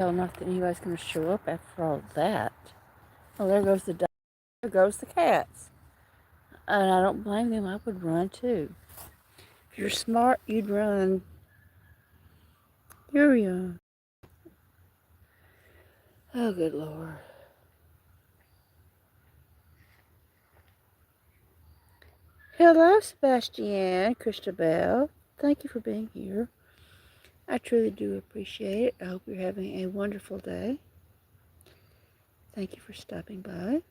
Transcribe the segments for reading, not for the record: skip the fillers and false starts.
Not that anybody's going to show up after all that. Oh, there goes the dog. There goes the cats. And I don't blame them. I would run too. If you're smart, you'd run. Here we are. Oh, good Lord. Hello, Sebastian, Christabel. Thank you for being here. I truly do appreciate it. I hope you're having a wonderful day. Thank you for stopping by.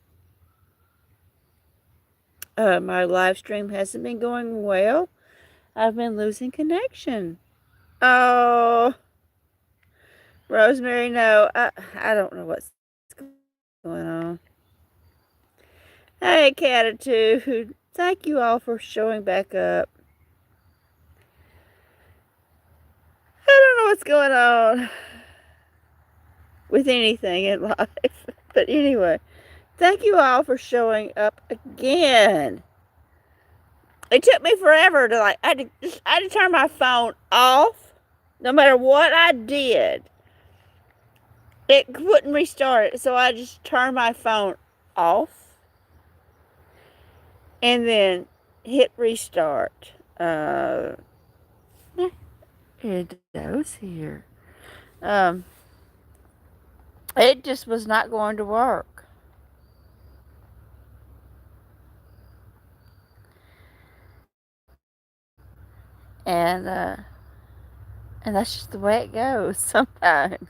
My live stream hasn't been going well. I've been losing connection. Oh, Rosemary, no. I don't know what's going on. Hey, Catitude. Thank you all for showing back up. I don't know what's going on with anything in life. But anyway, thank you all for showing up again. It took me forever to I had to turn my phone off. No matter what I did, it wouldn't restart it. So I just turned my phone off and then hit restart. It goes here. It just was not going to work. And that's just the way it goes sometimes.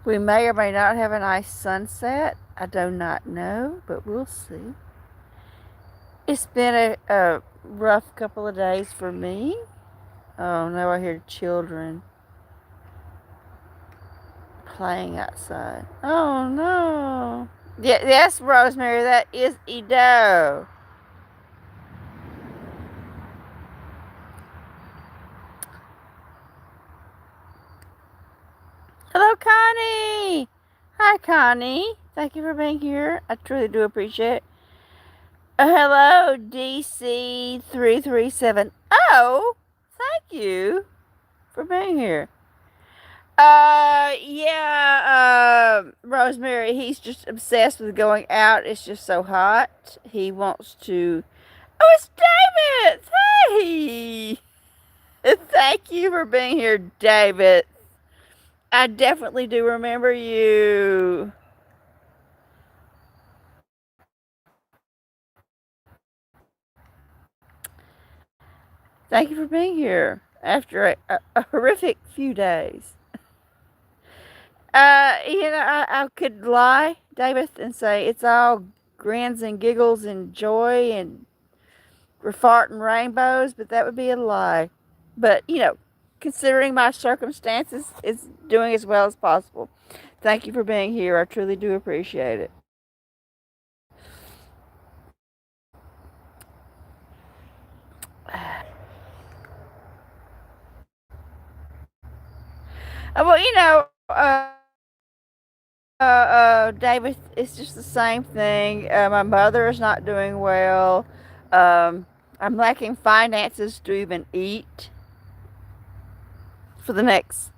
We may or may not have a nice sunset. I do not know, but we'll see. It's been a rough couple of days for me. Oh no, I hear children playing outside. Oh no. Yeah, yes, Rosemary, that is Edo. Hello, Connie. Hi, Connie. Thank you for being here. I truly do appreciate it. Hello, DC337. Oh, thank you for being here. Rosemary, he's just obsessed with going out. It's just so hot. He wants to. Oh, it's David! Hey! Thank you for being here, David. I definitely do remember you. Thank you for being here after a horrific few days. I could lie, David, and say it's all grins and giggles and joy and we're farting rainbows, but that would be a lie. But, considering my circumstances, it's doing as well as possible. Thank you for being here. I truly do appreciate it. Well, David, it's just the same thing. My mother is not doing well. I'm lacking finances to even eat for the next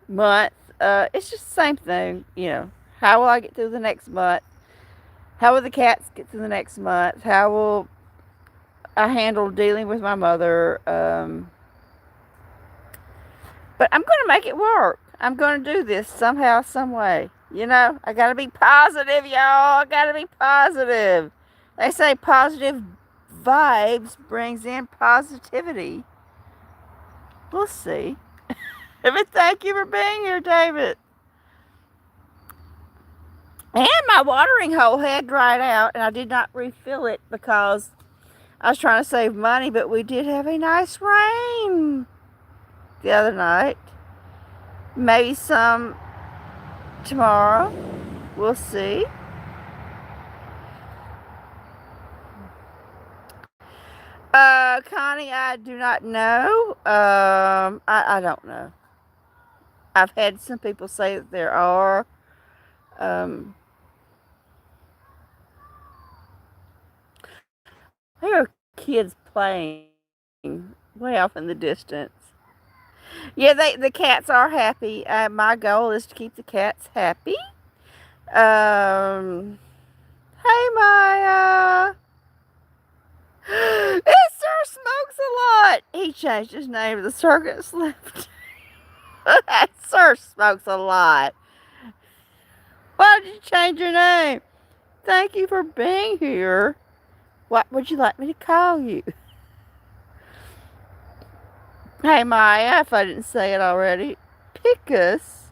month. It's just the same thing. How will I get through the next month? How will the cats get through the next month? How will I handle dealing with my mother? But I'm going to make it work. I'm going to do this somehow, some way. I got to be positive, y'all. I got to be positive. They say positive vibes brings in positivity. We'll see. But thank you for being here, David. And my watering hole had dried out, and I did not refill it because I was trying to save money, but we did have a nice rain the other night. Maybe some tomorrow. We'll see. Connie, I do not know. I don't know. I've had some people say that there are. Um, kids playing way off in the distance. Yeah, the cats are happy. My goal is to keep the cats happy. Hey Maya. It Sir Smokes a lot. He changed his name to the circus lift. Sir Smokes a lot. Why did you change your name? Thank you for being here. What would you like me to call you? Hey Maya, if I didn't say it already. Pickus.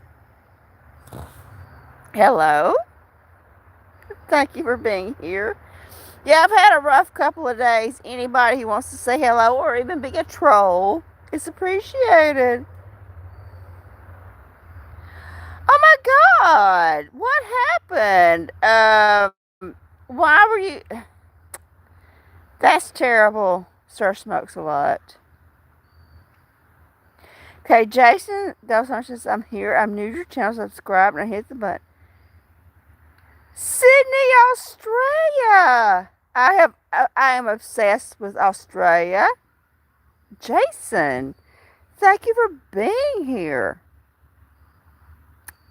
Hello. Thank you for being here. Yeah, I've had a rough couple of days. Anybody who wants to say hello or even be a troll is appreciated. Oh my God, what happened? Why were you? That's terrible. Sir Smokes a lot. Okay, Jason, those says I'm here. I'm new to your channel. Subscribe and hit the button. Sydney, Australia. I am obsessed with Australia. Jason, thank you for being here.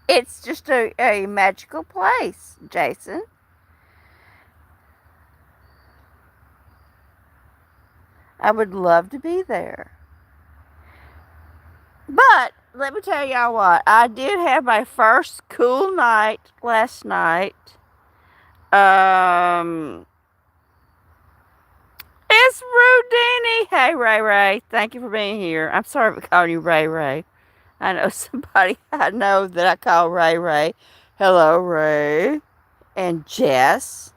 It's just a magical place, Jason. I would love to be there. But let me tell y'all what. I did have my first cool night last night. It's Rudini. Hey, Ray Ray. Thank you for being here. I'm sorry for calling you Ray Ray. I know somebody I know that I call Ray Ray. Hello, Ray. And Jess.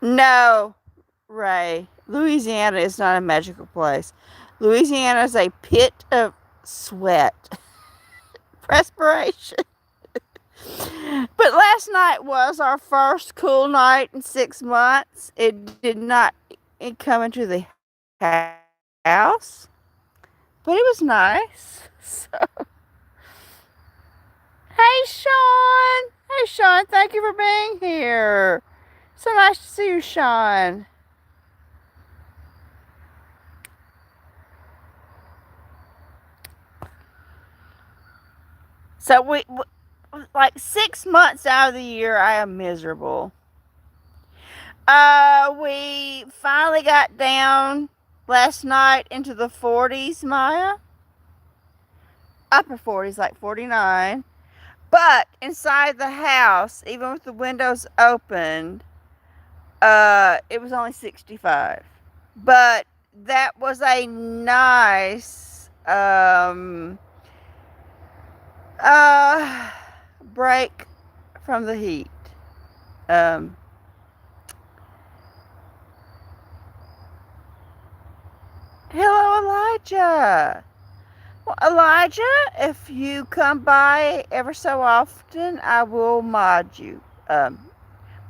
No, Ray. Louisiana is not a magical place. Louisiana is a pit of sweat, perspiration. But last night was our first cool night in 6 months. It did not come into the house, but it was nice. So, hey, Sean. Hey, Sean. Thank you for being here. So nice to see you, Sean. So we like 6 months out of the year, I am miserable. We finally got down last night into the 40s, Maya. Upper 40s, like 49. But inside the house, even with the windows open, it was only 65. But that was a nice break from the heat. Hello, Elijah. Well, Elijah, if you come by ever so often, I will mod you.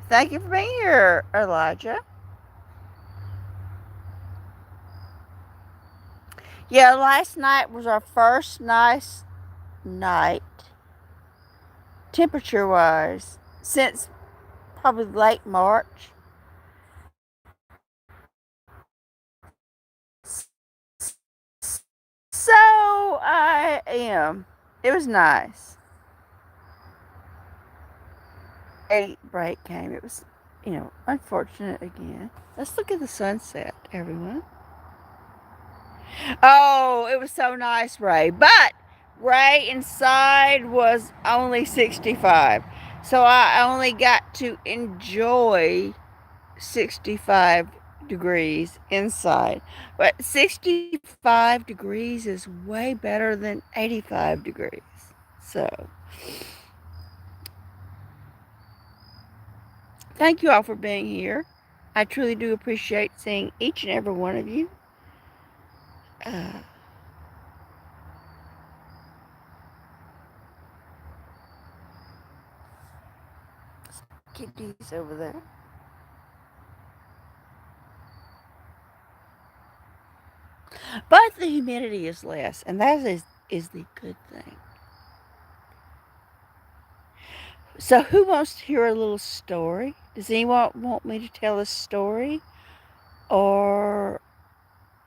Thank you for being here, Elijah. Yeah, last night was our first nice night, temperature-wise, since probably late March. So I am. It was nice. A break came. It was, unfortunate again. Let's look at the sunset, everyone. Oh, it was so nice, Ray. But Ray inside was only 65. So I only got to enjoy 65 degrees inside. But 65 degrees is way better than 85 degrees. So, thank you all for being here. I truly do appreciate seeing each and every one of you. Kitties over there. But the humidity is less, and that is the good thing. So who wants to hear a little story? Does anyone want me to tell a story? or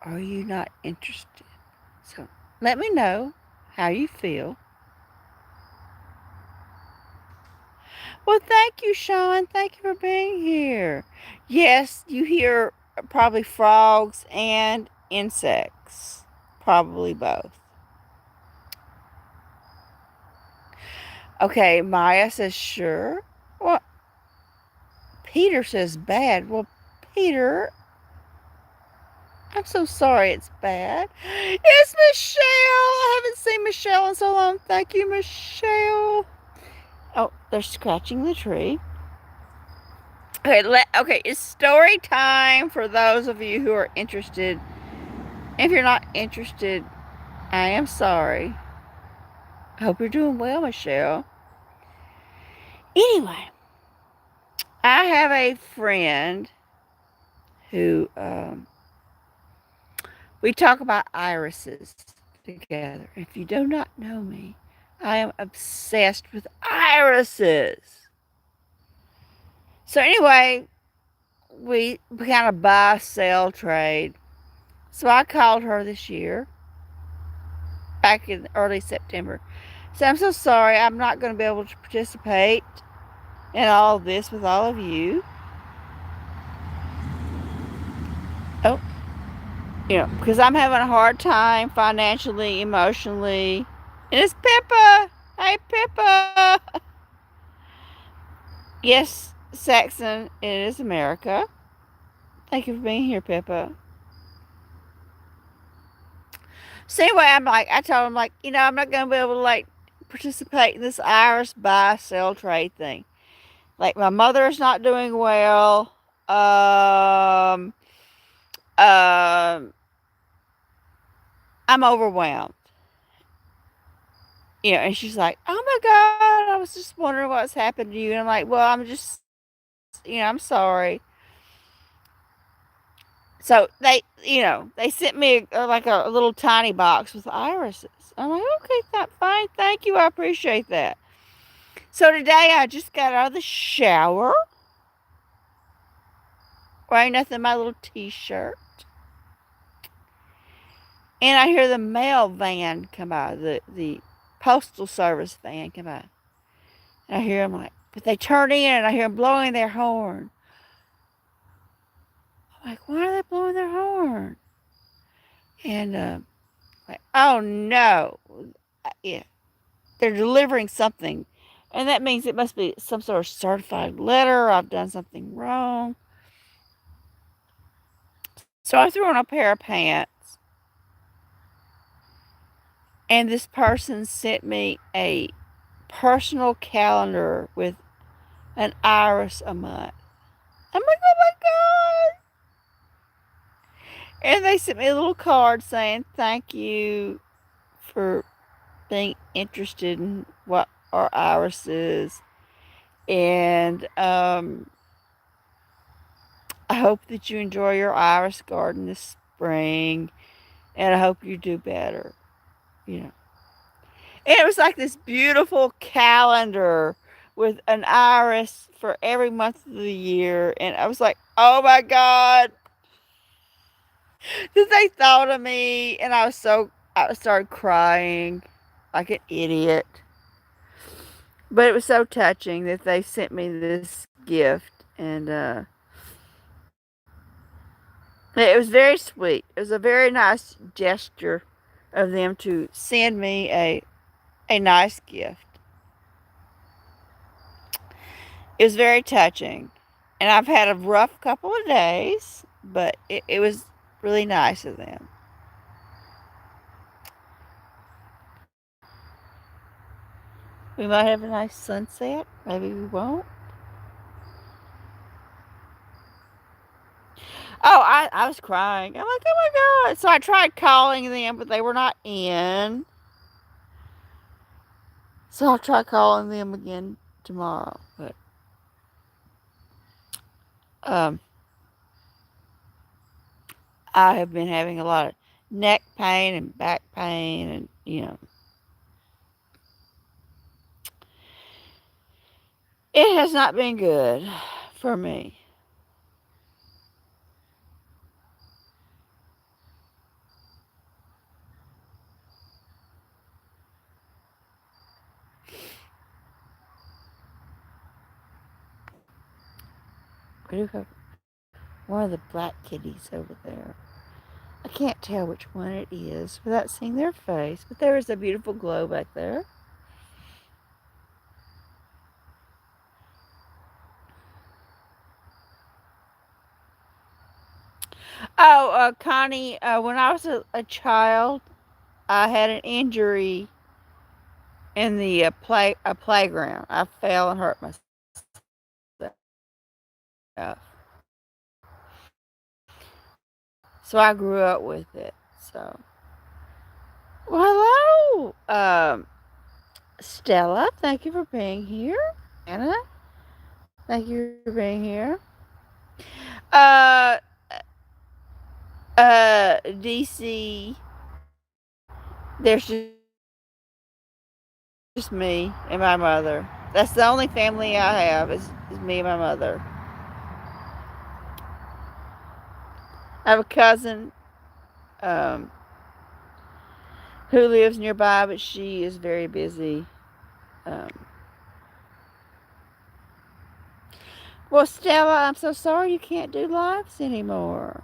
are you not interested? So let me know how you feel. Well, thank you, Sean. Thank you for being here. Yes, you hear probably frogs and insects. Probably both. Okay, Maya says sure. Well, Peter says bad. Well, Peter, I'm so sorry it's bad. It's Michelle. I haven't seen Michelle in so long. Thank you, Michelle. Oh, they're scratching the tree. Okay, it's story time for those of you who are interested. If you're not interested, I am sorry. I hope you're doing well, Michelle. Anyway, I have a friend who we talk about irises together. If you do not know me, I am obsessed with irises. So anyway, we kind of buy, sell, trade. So I called her this year, back in early September. So I'm so sorry, I'm not going to be able to participate in all of this with all of you. Oh, because I'm having a hard time financially, emotionally. And it's Pippa. Hey, Pippa. Yes, Saxon, it is America. Thank you for being here, Pippa. So anyway, I told him, I'm not going to be able to, participate in this Irish buy, sell, trade thing. Like, my mother's not doing well. Um, um, I'm overwhelmed. And she's like, "Oh my God, I was just wondering what's happened to you." And I'm like, "Well, I'm just, I'm sorry." So they sent me a little tiny box with irises. I'm like, "Okay, fine, thank you, I appreciate that." So today I just got out of the shower, wearing nothing but my little t-shirt, and I hear the mail van come by, the postal service van come by. And I hear them but they turn in and I hear them blowing their horn. I'm like, why are they blowing their horn? And oh no, yeah, they're delivering something, and that means it must be some sort of certified letter. I've done something wrong. So I threw on a pair of pants, and this person sent me a personal calendar with an iris a month. I'm like, oh my God. And they sent me a little card saying, "Thank you for being interested in what our iris is. And I hope that you enjoy your iris garden this spring. And I hope you do better." You know. And it was like this beautiful calendar with an iris for every month of the year. And I was like, oh my God, that they thought of me. And I started crying like an idiot. But it was so touching that they sent me this gift. And it was very sweet. It was a very nice gesture of them to send me a nice gift. It was very touching. And I've had a rough couple of days, but it was really nice of them. We might have a nice sunset. Maybe we won't. Oh, I was crying. I'm like, oh my God. So I tried calling them, but they were not in. So I'll try calling them again tomorrow. But um, I have been having a lot of neck pain and back pain, and it has not been good for me. I do have one of the black kitties over there. I can't tell which one it is without seeing their face, but there is a beautiful glow back there. Oh, Connie, when I was a child, I had an injury in the playground. I fell and hurt myself. So I grew up with it. So, well, hello, Stella. Thank you for being here. Anna, thank you for being here. Uh, DC. There's just me and my mother. That's the only family I have is me and my mother. I have a cousin um, who lives nearby, but she is very busy. Um, well, Stella, I'm so sorry you can't do lives anymore.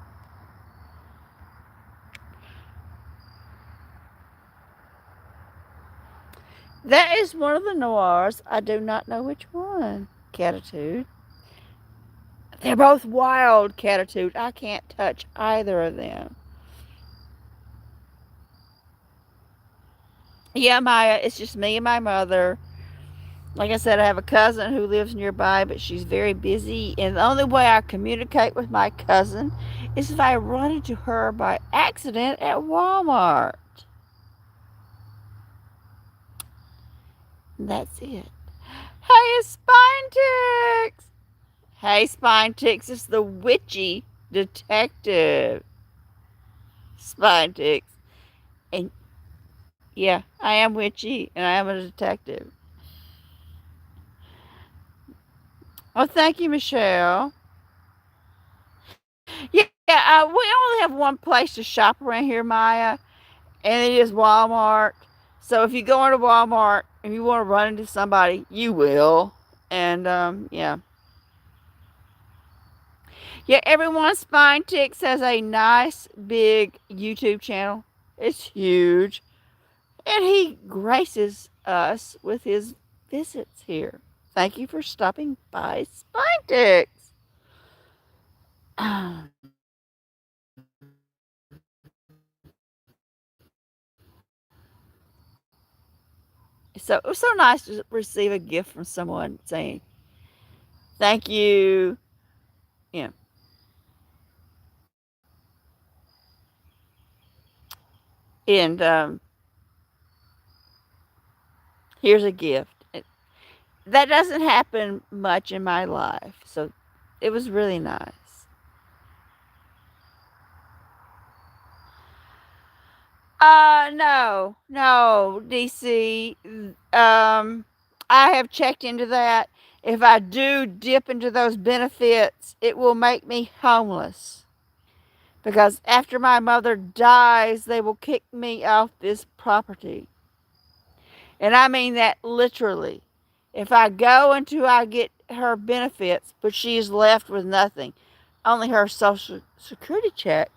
That is one of the noirs. I do not know which one. Catitude. They're both wild, Catitude. I can't touch either of them. Yeah, Maya, it's just me and my mother. Like I said, I have a cousin who lives nearby, but she's very busy. And the only way I communicate with my cousin is if I run into her by accident at Walmart. And that's it. Hey, Spine Ticks! Hey, Spine Ticks, it's the witchy detective. Spine Ticks. And yeah, I am witchy and I am a detective. Oh, thank you, Michelle. Yeah, we only have one place to shop around here, Maya, and it is Walmart. So if you go into Walmart and you want to run into somebody, you will. And yeah, yeah. Everyone, Spine Ticks has a nice big YouTube channel. It's huge, and he graces us with his visits here. Thank you for stopping by, Spine Ticks. So it was so nice to receive a gift from someone saying thank you. Yeah, and here's a gift. That doesn't happen much in my life, so it was really nice. No, no, DC. I have checked into that. If I do dip into those benefits, it will make me homeless. Because after my mother dies, they will kick me off this property. And I mean that literally. If I go until I get her benefits, but she is left with nothing, only her social security check,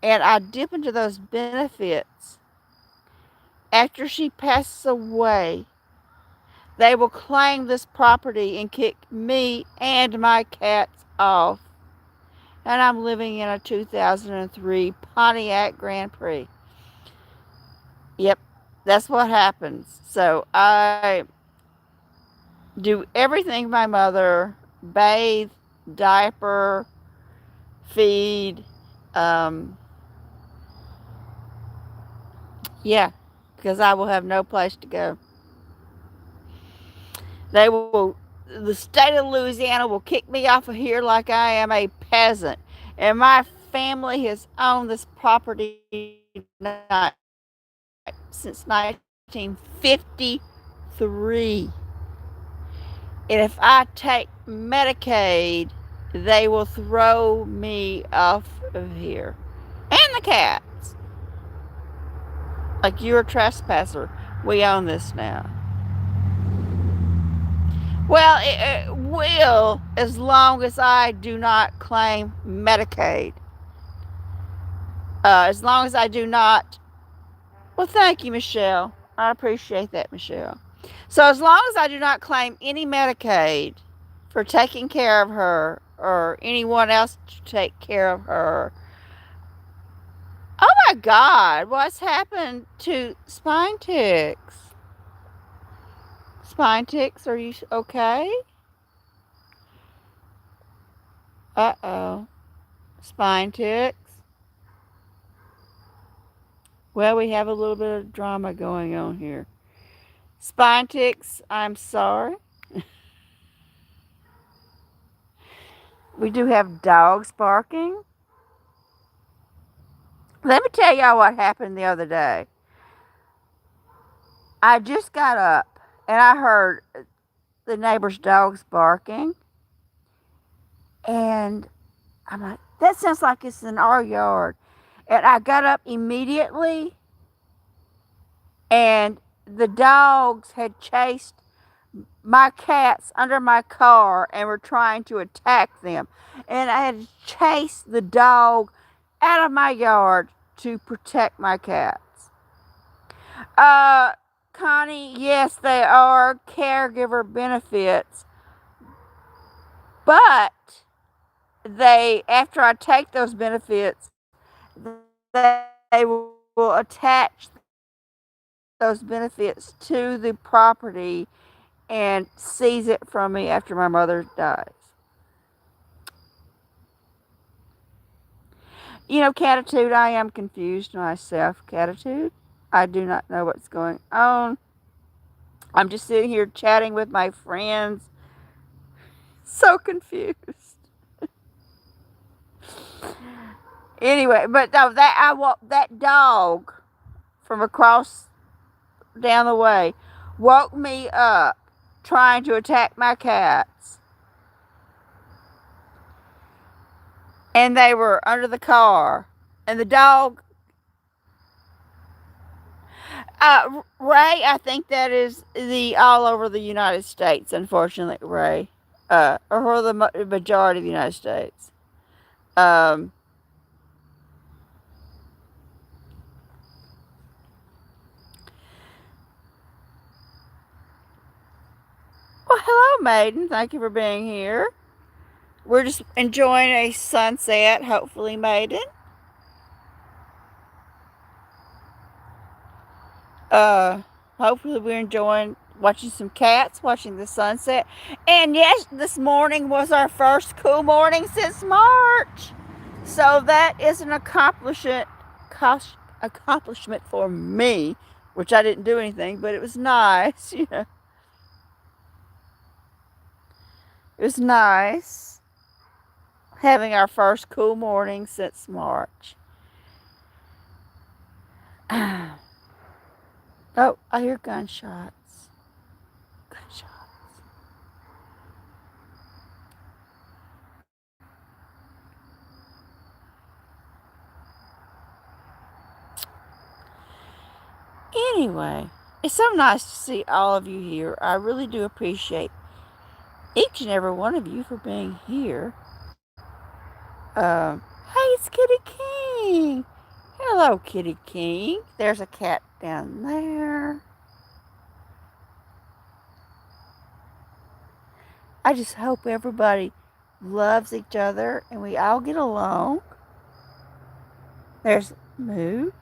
and I dip into those benefits, after she passes away, they will claim this property and kick me and my cats off. And I'm living in a 2003 Pontiac Grand Prix. Yep, that's what happens. So I do everything my mother: bathe, diaper, feed. Um, yeah, because I will have no place to go. They will, the state of Louisiana will kick me off of here like I am a peasant. And my family has owned this property since 1953. And if I take Medicaid, they will throw me off of here. And the cats. Like, you're a trespasser. We own this now. Well, it will as long as I do not claim Medicaid. As long as I do not. Well, thank you, Michelle. I appreciate that, Michelle. So, as long as I do not claim any Medicaid for taking care of her or anyone else to take care of her. Oh my God, what's happened to spine ticks? Spine ticks, are you okay? Uh oh. Spine ticks. Well, we have a little bit of drama going on here. Spine ticks, I'm sorry. We do have dogs barking. Let me tell y'all what happened the other day. I just got up and I heard the neighbor's dogs barking. And I'm like, that sounds like it's in our yard. And I got up immediately and the dogs had chased my cats under my car and were trying to attack them. And I had to chase the dog out of my yard to protect my cats. Uh, Connie, yes, they are caregiver benefits, but after I take those benefits, they will attach those benefits to the property and seize it from me after my mother dies. You know, Catitude, I am confused myself, Catitude. I do not know what's going on. I'm just sitting here chatting with my friends. So confused. Anyway, but no, that dog from across down the way woke me up trying to attack my cats. And they were under the car. And the dog, Ray, I think that is the all over the United States, unfortunately, Ray. Or for the majority of the United States. Um, well, hello, Maiden. Thank you for being here. We're just enjoying a sunset, hopefully, Maiden. Uh, Hopefully we're enjoying watching some cats, watching the sunset. And yes, this morning was our first cool morning since March. So that is an accomplishment for me, which I didn't do anything, but it was nice, you know. It was nice having our first cool morning since March. Oh, I hear gunshots. Gunshots. Anyway, it's so nice to see all of you here. I really do appreciate each and every one of you for being here. Hey, it's Kitty King. Hello, Kitty King. There's a cat down there. I just hope everybody loves each other and we all get along. There's Moo.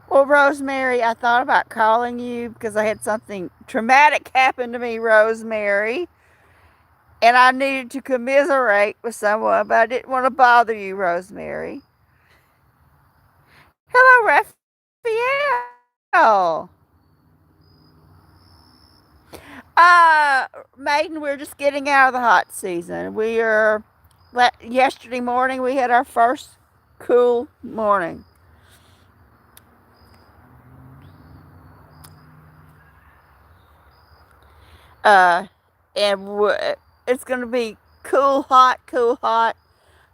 Well, Rosemary, I thought about calling you because I had something traumatic happen to me, Rosemary. And I needed to commiserate with someone, but I didn't want to bother you, Rosemary. Hello, Raphael. Uh, Maiden, we're just getting out of the hot season. Yesterday morning, we had our first cool morning. Uh, and it's going to be cool, hot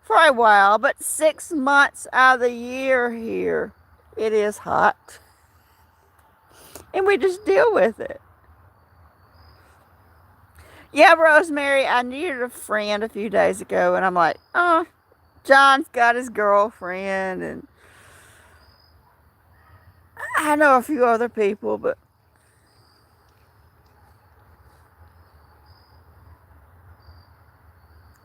for a while, but 6 months out of the year here, it is hot. and we just deal with it. Yeah, Rosemary, I needed a friend a few days ago, and I'm like, oh, John's got his girlfriend, and I know a few other people, but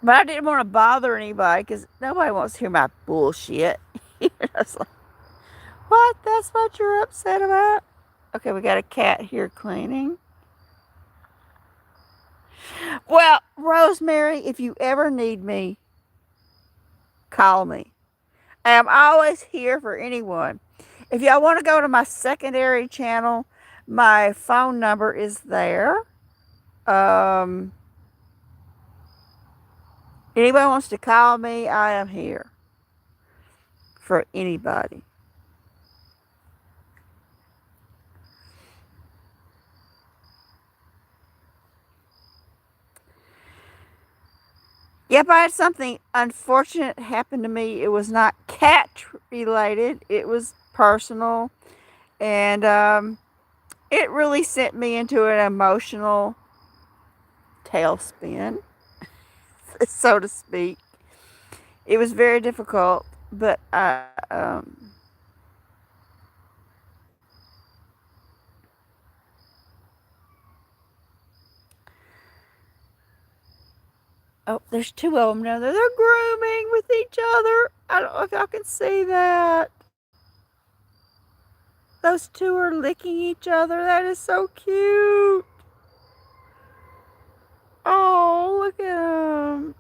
I didn't want to bother anybody because nobody wants to hear my bullshit. It's like, what? That's what you're upset about? Okay, we got a cat here cleaning. Well, Rosemary, if you ever need me, call me. I'm always here for anyone. If y'all want to go to my secondary channel, my phone number is there. Um, Anybody wants to call me, I am here for anybody. Yep, I had something unfortunate happen to me. It was not cat related, it was personal. And it really sent me into an emotional tailspin, so to speak. It was very difficult, but oh, there's two of them now. They're grooming with each other. I don't know if y'all can see that. Those two are licking each other. That is so cute. Oh, look at them.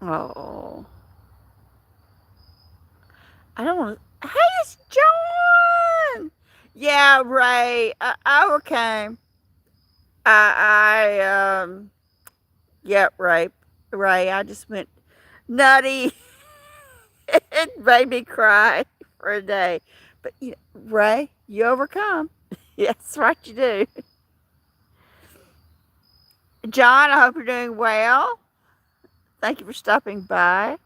Oh, I don't want to. Hey, it's John. Yeah, Ray. I overcame. Yeah, Ray. Ray, I just went nutty. It made me cry for a day. But, Ray, you overcome. That's what you do. John, I hope you're doing well. Thank you for stopping by.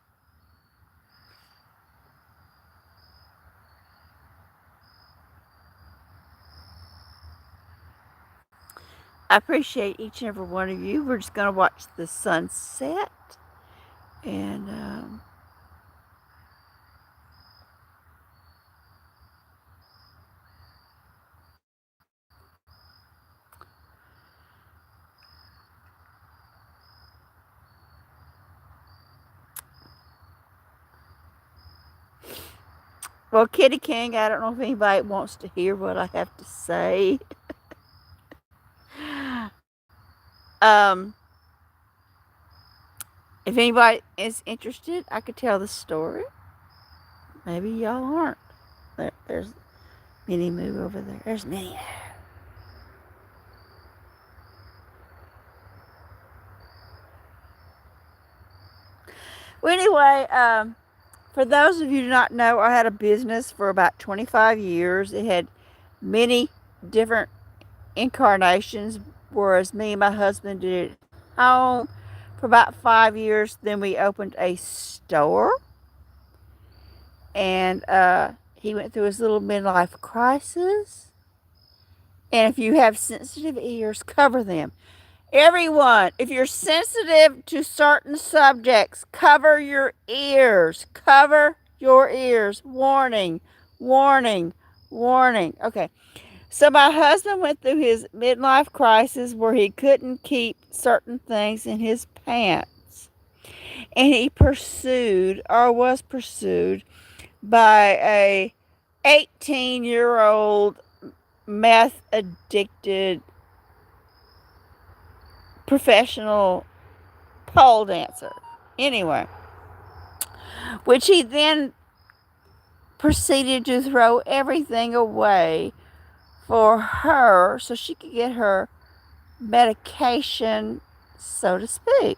I appreciate each and every one of you. We're just going to watch the sunset. And, well, Kitty King, I don't know if anybody wants to hear what I have to say. um, if anybody is interested, I could tell the story. Maybe y'all aren't. There's Minnie Moo over there. There's Minnie. Well, anyway, for those of you who do not know, I had a business for about 25 years. It had many different incarnations, whereas me and my husband did it home for about 5 years. Then we opened a store, and he went through his little midlife crisis. And if you have sensitive ears, cover them. Everyone, if you're sensitive to certain subjects, cover your ears. Cover your ears. Warning, warning, warning. Okay. So my husband went through his midlife crisis where he couldn't keep certain things in his pants. And he pursued or was pursued by a 18-year-old meth addicted professional pole dancer. Anyway, which he then proceeded to throw everything away for her so she could get her medication, so to speak.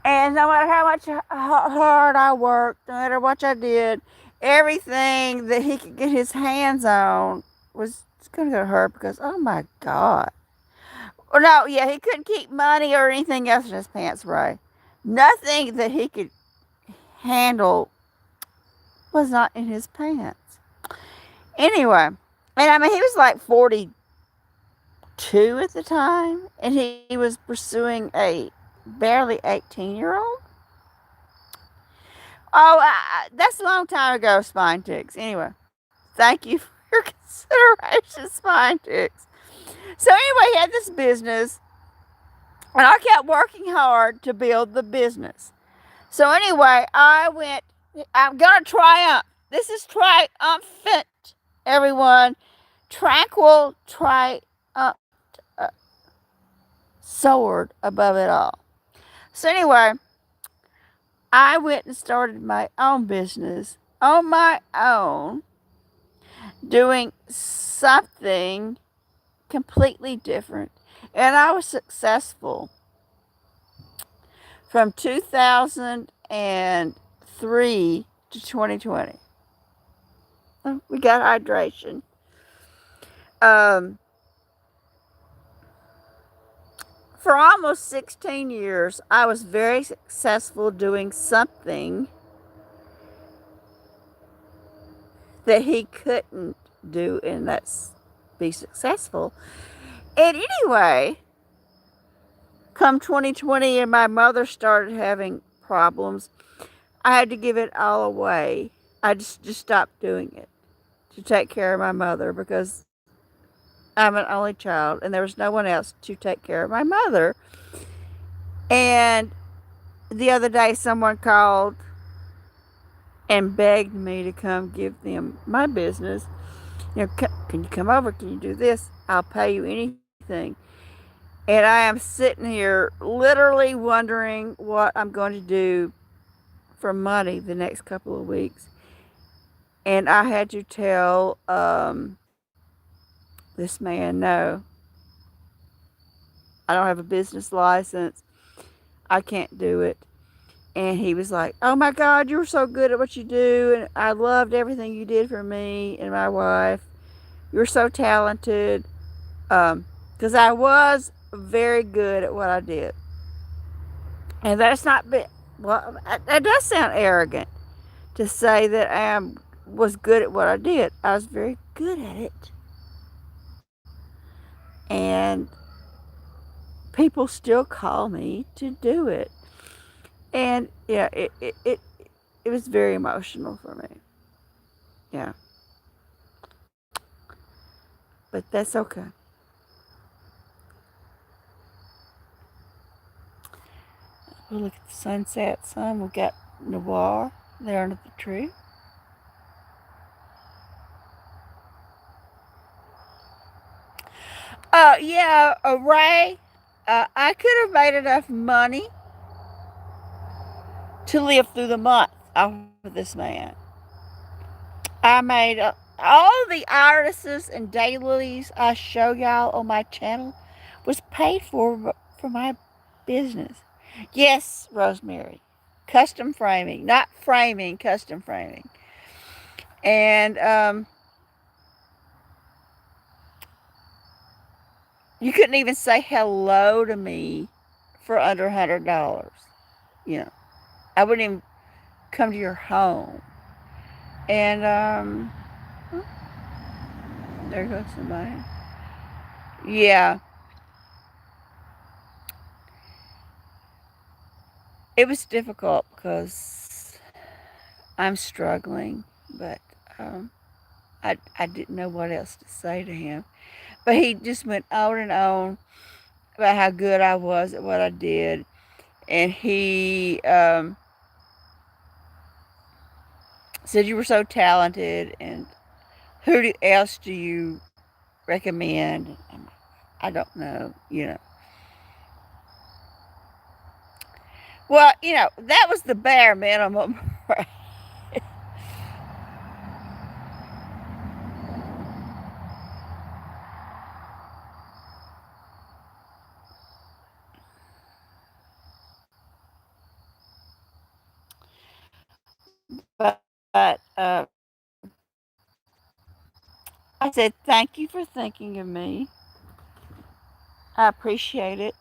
And no matter how much hard I worked, no matter what I did, everything that he could get his hands on was going to hurt because, oh my God. Well, no, yeah, he couldn't keep money or anything else in his pants, Ray. Nothing that he could handle was not in his pants. Anyway, and I mean, he was like 42 at the time, and he was pursuing a barely 18-year-old. Oh, that's a long time ago, Spine Ticks. Anyway, thank you for your consideration, Spine Ticks. So, anyway, he had this business, and I kept working hard to build the business. So, anyway, I'm going to triumph. This is triumphant, everyone. Tranquil, triumph, soared above it all. So, anyway, I went and started my own business on my own, doing something completely different. And I was successful from 2003 to 2020. We got hydration. Um, for almost 16 years, I was very successful doing something that he couldn't do, and that's be successful. And anyway, come 2020 and my mother started having problems, I had to give it all away. I just stopped doing it to take care of my mother because I'm an only child and there was no one else to take care of my mother. And the other day, someone called and begged me to come give them my business. You know, can you come over? Can you do this? I'll pay you anything. And I am sitting here literally wondering what I'm going to do for money the next couple of weeks. And I had to tell this man, no, I don't have a business license. I can't do it. And he was like, "Oh my God, you were so good at what you do. And I loved everything you did for me and my wife. You're so talented." Because I was very good at what I did. And that's not, well, that does sound arrogant to say that was good at what I did. I was very good at it. And people still call me to do it. And yeah, it was very emotional for me. Yeah. But that's okay. We'll look at the sunset sun. We've got Noir there under the tree. Yeah, Ray, I could have made enough money to live through the month off of this man. I made all the artists and dailies I show y'all on my channel was paid for my business. Yes, Rosemary, custom framing, not framing, custom framing, and you couldn't even say hello to me for under $100. You know, I wouldn't even come to your home. And oh, there goes somebody. Yeah, it was difficult because I'm struggling, but um, I didn't know what else to say to him. But he just went on and on about how good I was at what I did, and he said you were so talented, and else do you recommend? I don't know, you know. Well, you know, that was the bare minimum. But I said, thank you for thinking of me. I appreciate it.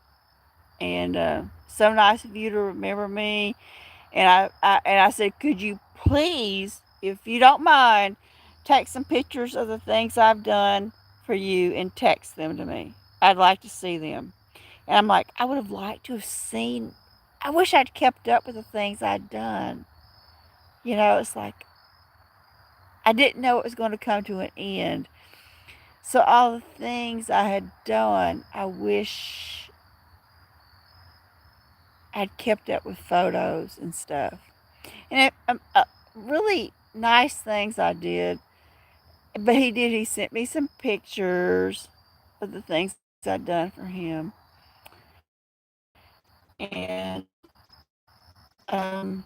and so nice of you to remember me. And I said, could you please, if you don't mind, take some pictures of the things I've done for you and text them to me. I'd like to see them. And I'm like, I would have liked to have seen. I wish I'd kept up with the things I'd done. It's like I didn't know it was going to come to an end. So all the things I had done, I wish I'd kept up with photos and stuff. And really nice things I did. But he did. He sent me some pictures of the things I'd done for him. And, oh,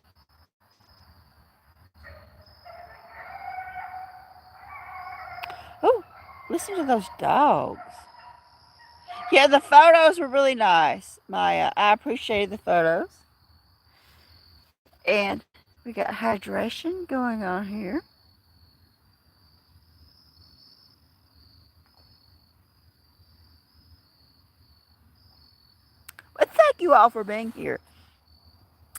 listen to those dogs. Yeah, the photos were really nice, Maya. I appreciated the photos. And we got hydration going on here. But thank you all for being here.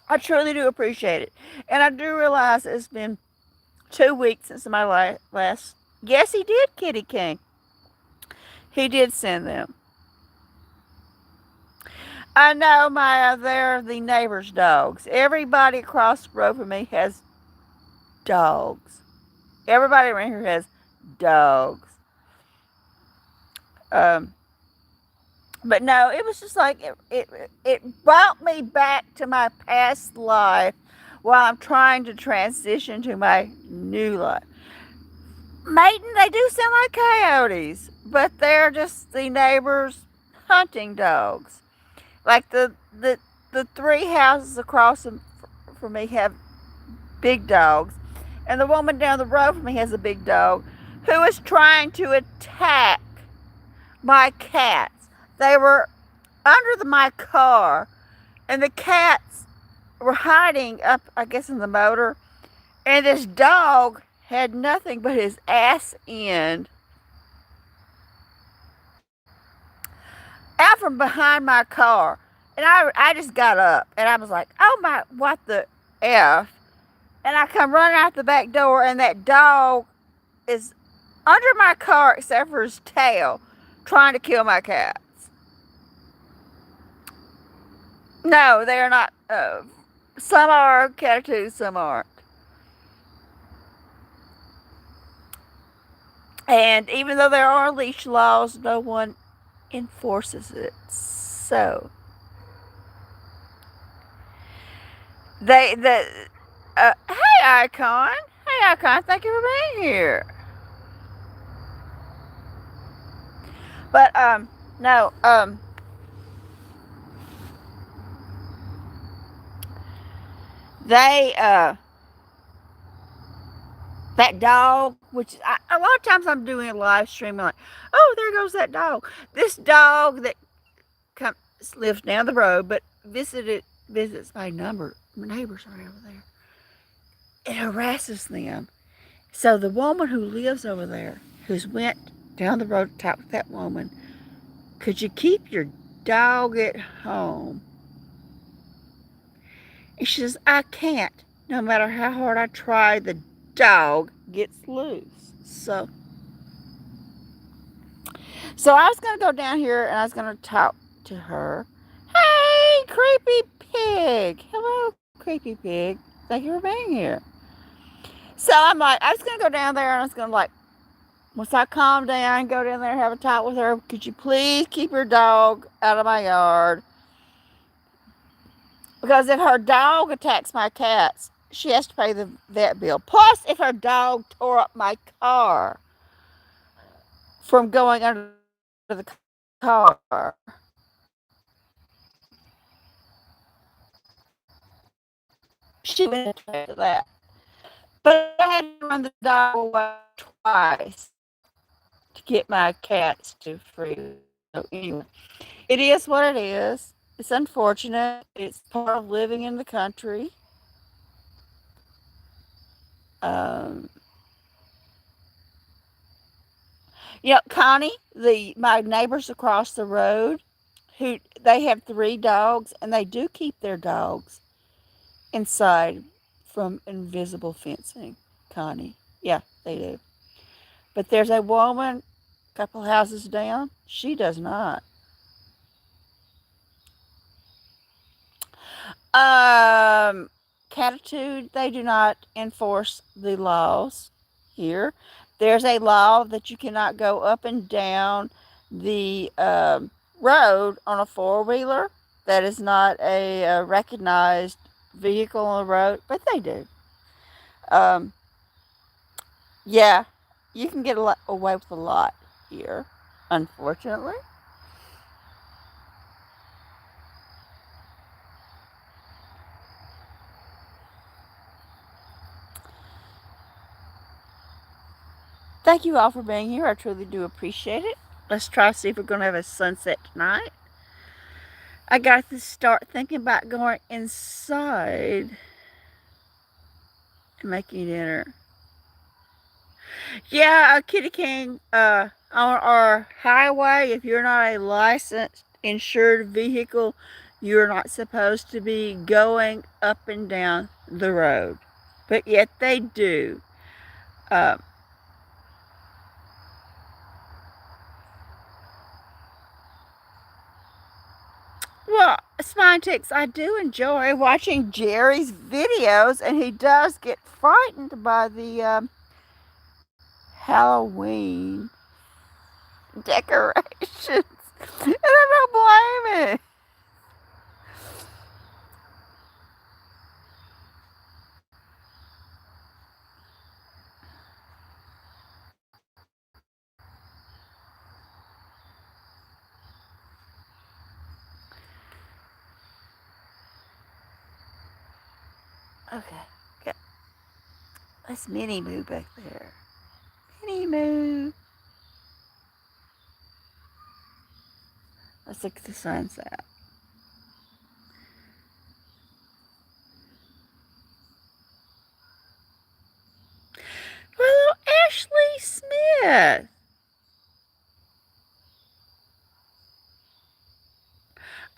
I truly do appreciate it. And I do realize it's been 2 weeks since my last. Yes, he did, Kitty King. He did send them. I know, Maya, they're the neighbor's dogs. Everybody across the road from me has dogs. Everybody around here has dogs. Um, but no, it was just like it brought me back to my past life while I'm trying to transition to my new life. Maiden, they do sound like coyotes, but they're just the neighbor's hunting dogs. Like the three houses across from me have big dogs, and the woman down the road from me has a big dog who is trying to attack my cats. They were under my car, and the cats were hiding up, I guess, in the motor, and this dog had nothing but his ass end out from behind my car. And I just got up, and I was like, oh my, what the F? And I come running out the back door, and that dog is under my car except for his tail, trying to kill my cats. No, they are not. Some are cockatoos, some aren't. And even though there are leash laws, no one enforces it. So the hey Icon, hey Icon, thank you for being here. But no they that dog, which a lot of times I'm doing a live stream, I'm like, oh, there goes that dog. This dog that comes lives down the road, but visits my neighbors are over there. It harasses them. So the woman who lives over there, who's went down the road to talk with that woman, could you keep your dog at home? And she says, I can't. No matter how hard I try, the dog gets loose. So I was going to go down here and I was going to talk to her. Hey, creepy pig. Hello, creepy pig. Thank you for being here. So I'm like, I was going to go down there and I was going to like, once I calm down, go down there and have a talk with her. Could you please keep your dog out of my yard? Because if her dog attacks my cats, she has to pay the vet bill. Plus, if her dog tore up my car from going under the car, she went into that. But I had to run the dog away twice to get my cats to freedom. So anyway, it is what it is. It's unfortunate. It's part of living in the country. Um, Connie, my neighbors across the road, who they have 3 dogs, and they do keep their dogs inside from invisible fencing, Connie. Yeah, they do. But there's a woman a couple houses down. She does not. Um, Catitude, they do not enforce the laws here. There's a law that you cannot go up and down the road on a four-wheeler. That is not a recognized vehicle on the road, but they do. Um, yeah, you can get away with a lot here, unfortunately. Thank you all for being here. I truly do appreciate it. Let's try to see if we're going to have a sunset tonight. I got to start thinking about going inside and making dinner. Yeah, a Kitty King on our highway, if you're not a licensed insured vehicle, you're not supposed to be going up and down the road. But yet they do. Uh, well, Spine Ticks, I do enjoy watching Jerry's videos, and he does get frightened by the Halloween decorations. And I don't blame it. Okay, okay. Let's mini moo back there. Mini moo. Let's look at the sunset. Well, Ashley Smith.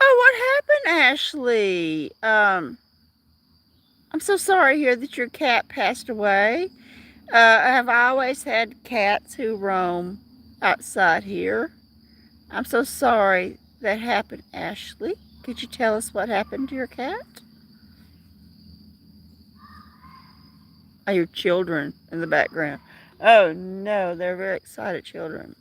Oh, what happened, Ashley? I'm so sorry to hear that your cat passed away. Have I always had cats who roam outside here? I'm so sorry that happened, Ashley. Could you tell us what happened to your cat? Oh, your children in the background. Oh no, they're very excited children.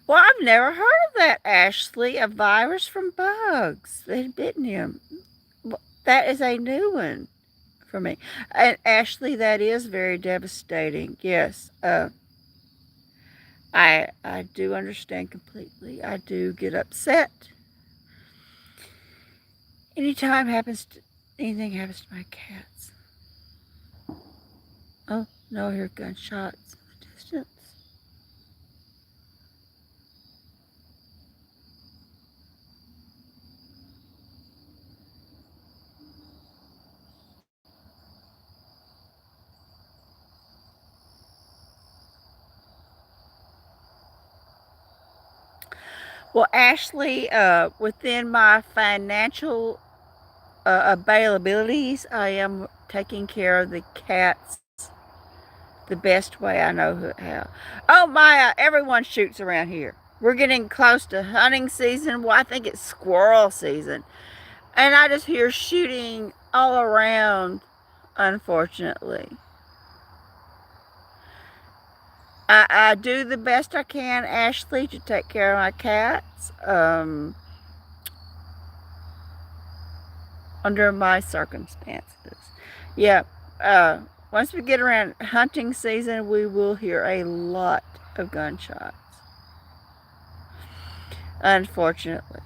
Well, I've never heard of that, Ashley. A virus from bugs that had bitten him. That is a new one for me. And Ashley, that is very devastating. Yes, I do understand completely. I do get upset anytime anything happens to my cats. Oh no, I hear gunshots in the distance. Well, Ashley, within my financial availabilities, I am taking care of the cats the best way I know how. Oh, Maya, everyone shoots around here. We're getting close to hunting season. Well, I think it's squirrel season. And I just hear shooting all around, unfortunately. I do the best I can, Ashley, to take care of my cats under my circumstances. Yeah, uh, once we get around hunting season, we will hear a lot of gunshots, unfortunately.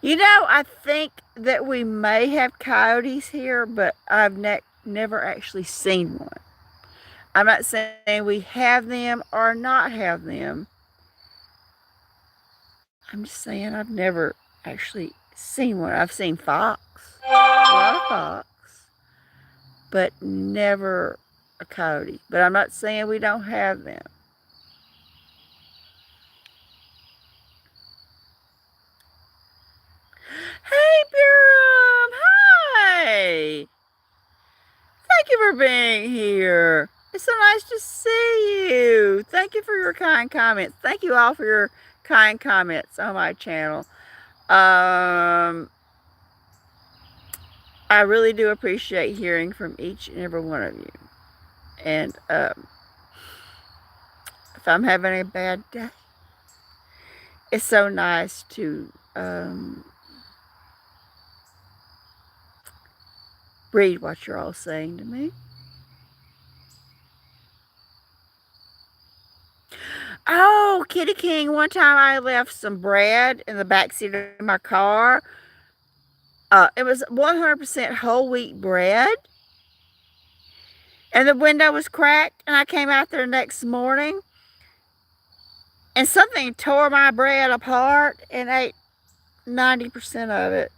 You know, I think that we may have coyotes here, but I've never actually seen one. I'm not saying we have them or not have them. I'm just saying I've never actually seen one. I've seen fox, a lot of fox, but never a coyote. But I'm not saying we don't have them. Hey, Burum! Hi! Thank you for being here. It's so nice to see you. Thank you for your kind comments. Thank you all for your kind comments on my channel. Um, I really do appreciate hearing from each and every one of you. And if I'm having a bad day, it's so nice to read what you're all saying to me. Oh, Kitty King, one time I left some bread in the backseat of my car. It was 100% whole wheat bread. And the window was cracked. And I came out there next morning. And something tore my bread apart and ate 90% of it.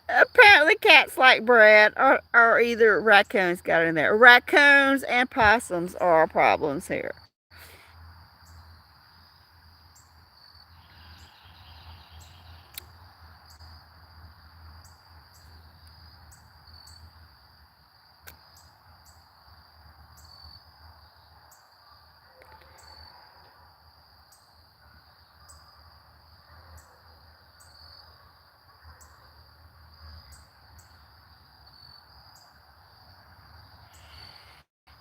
Apparently cats like bread, or either raccoons got in there. Raccoons and possums are our problems here.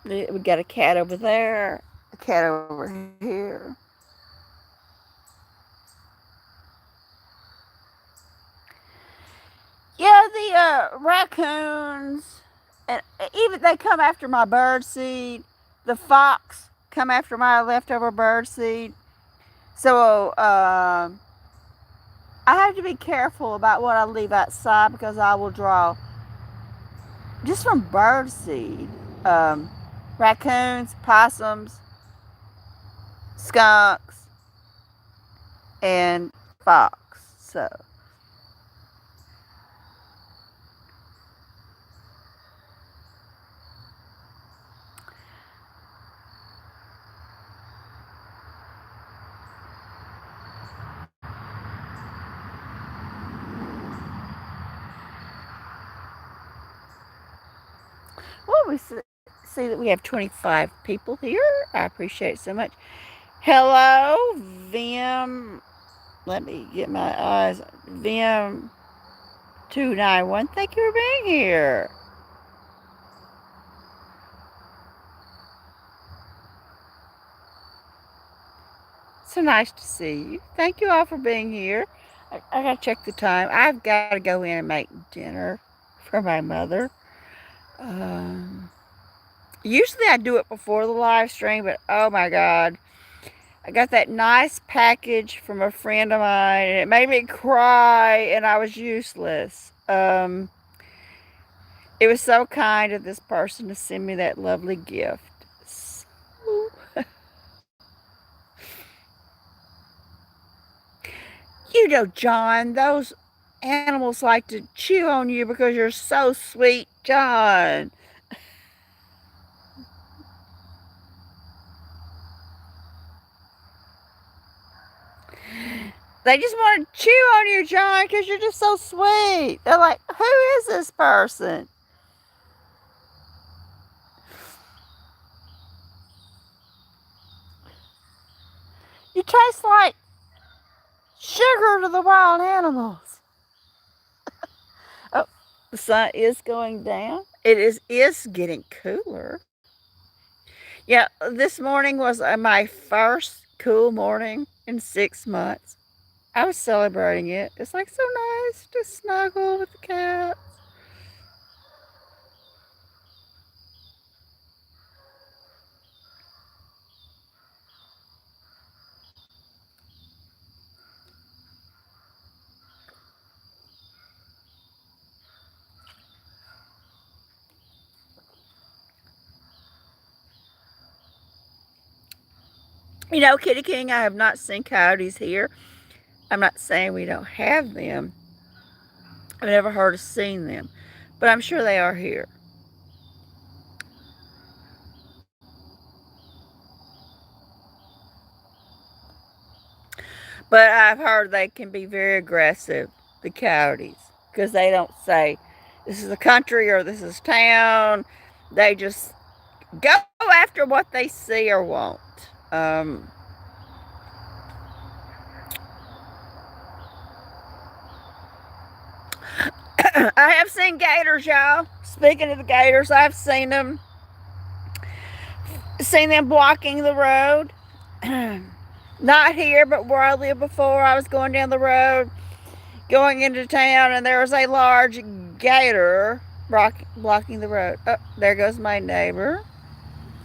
We got a cat over there, a cat over here. Yeah, the raccoons, and even they come after my bird seed. The fox come after my leftover bird seed. So I have to be careful about what I leave outside because I will draw just from bird seed, um, raccoons, possums, skunks, and fox. So, well, see that we have 25 people here. I appreciate it so much. Hello, Vim. Let me get my eyes. Vim 291. Thank you for being here. So nice to see you. Thank you all for being here. I gotta check the time. I've got to go in and make dinner for my mother. Um, Usually I do it before the live stream, but oh my God. I got that nice package from a friend of mine, and it made me cry, and I was useless. It was so kind of this person to send me that lovely gift. So, you know, John, those animals like to chew on you because you're so sweet, John. They just want to chew on you, John, because you're just so sweet. They're like, who is this person? You taste like sugar to the wild animals. Oh, the sun is going down. It is getting cooler. Yeah, this morning was my first cool morning in 6 months. I was celebrating it. It's like so nice to snuggle with the cat. You know, Kitty King, I have not seen coyotes here. I'm not saying we don't have them. I've never heard of seeing them, but I'm sure they are here. But I've heard they can be very aggressive, the coyotes, because they don't say this is a country or this is town. They just go after what they see or want. Um, I have seen gators, y'all. Speaking of the gators, I've seen them blocking the road. Not here, but where I lived before. I was going down the road, going into town, and there was a large gator blocking the road. Oh, there goes my neighbor.